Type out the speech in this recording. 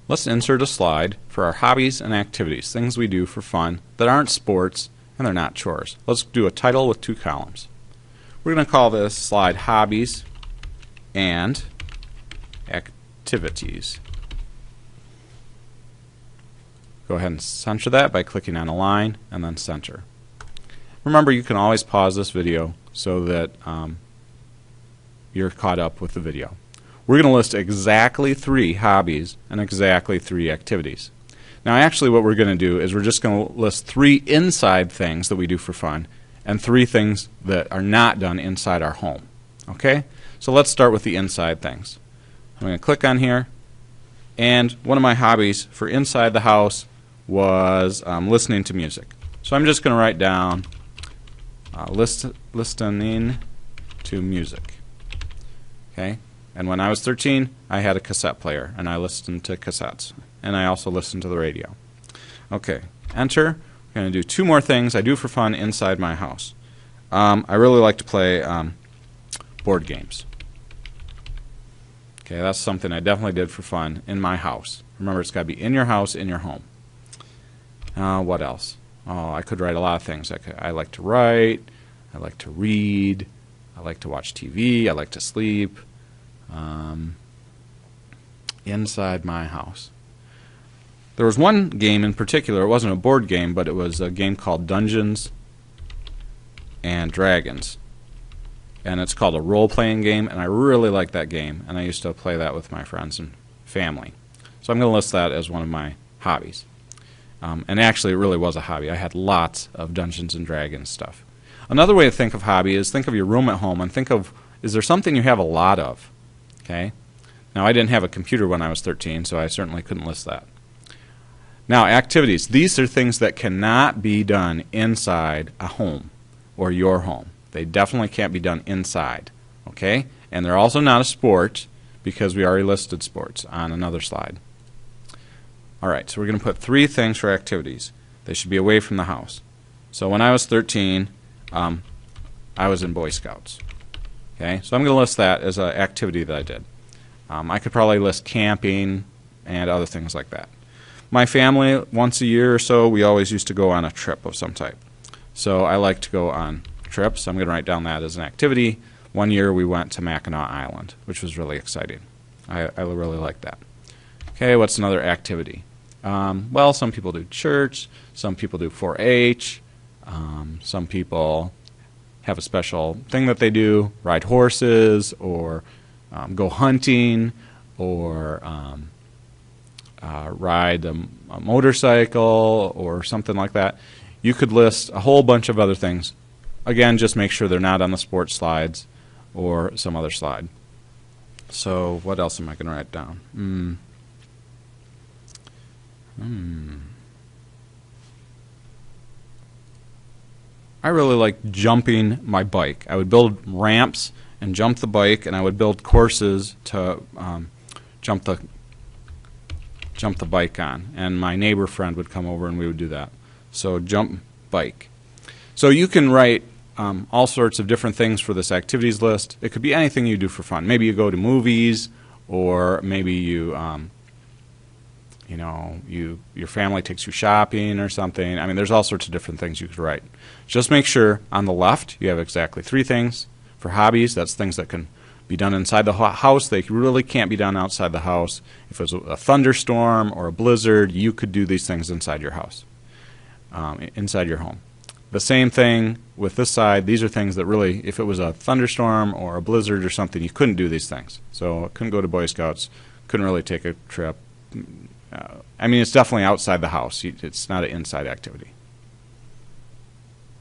Let's insert a slide for our hobbies and activities, things we do for fun that aren't sports and they're not chores. Let's do a title with 2 columns. We're going to call this slide Hobbies and Activities. Go ahead and center that by clicking on a line and then center. Remember, you can always pause this video so that you're caught up with the video. We're going to list exactly 3 hobbies and exactly 3 activities. Now actually what we're going to do is we're just going to list 3 inside things that we do for fun and 3 things that are not done inside our home. Okay? So let's start with the inside things. I'm going to click on here, and one of my hobbies for inside the house was listening to music. So I'm just going to write down listening to music. Okay? And when I was 13, I had a cassette player, and I listened to cassettes. And I also listened to the radio. Okay, enter. We're going to do 2 more things I do for fun inside my house. I really like to play board games. Okay, that's something I definitely did for fun in my house. Remember, it's got to be in your house, in your home. What else? Oh, I could write a lot of things. I like to write. I like to read. I like to watch TV. I like to sleep. Inside my house. There was one game in particular. It wasn't a board game, but it was a game called Dungeons and Dragons. And it's called a role-playing game, and I really like that game, and I used to play that with my friends and family. So I'm going to list that as one of my hobbies. And actually, it really was a hobby. I had lots of Dungeons and Dragons stuff. Another way to think of hobby is think of your room at home and think of, is there something you have a lot of? Okay. Now, I didn't have a computer when I was 13, so I certainly couldn't list that. Now, activities. These are things that cannot be done inside a home or your home. They definitely can't be done inside. Okay? And they're also not a sport because we already listed sports on another slide. All right, so we're going to put 3 things for activities. They should be away from the house. So when I was 13, I was in Boy Scouts. Okay, so I'm going to list that as an activity that I did. I could probably list camping and other things like that. My family, once a year or so, we always used to go on a trip of some type. So I like to go on trips. I'm going to write down that as an activity. One year we went to Mackinac Island, which was really exciting. I really liked that. Okay, what's another activity? Well, some people do church, some people do 4-H, some people have a special thing that they do, ride horses, or go hunting, or ride a motorcycle, or something like that. You could list a whole bunch of other things. Again, just make sure they're not on the sports slides or some other slide. So what else am I going to write down? I really like jumping my bike. I would build ramps and jump the bike, and I would build courses to jump the bike on. And my neighbor friend would come over and we would do that. So jump bike. So you can write all sorts of different things for this activities list. It could be anything you do for fun. Maybe you go to movies, or maybe you your family takes you shopping or something. I mean, there's all sorts of different things you could write. Just make sure on the left you have exactly 3 things. For hobbies, that's things that can be done inside the house. They really can't be done outside the house. If it was a thunderstorm or a blizzard, you could do these things inside your house, inside your home. The same thing with this side. These are things that really, if it was a thunderstorm or a blizzard or something, you couldn't do these things. So I couldn't go to Boy Scouts, couldn't really take a trip. I mean, it's definitely outside the house. It's not an inside activity.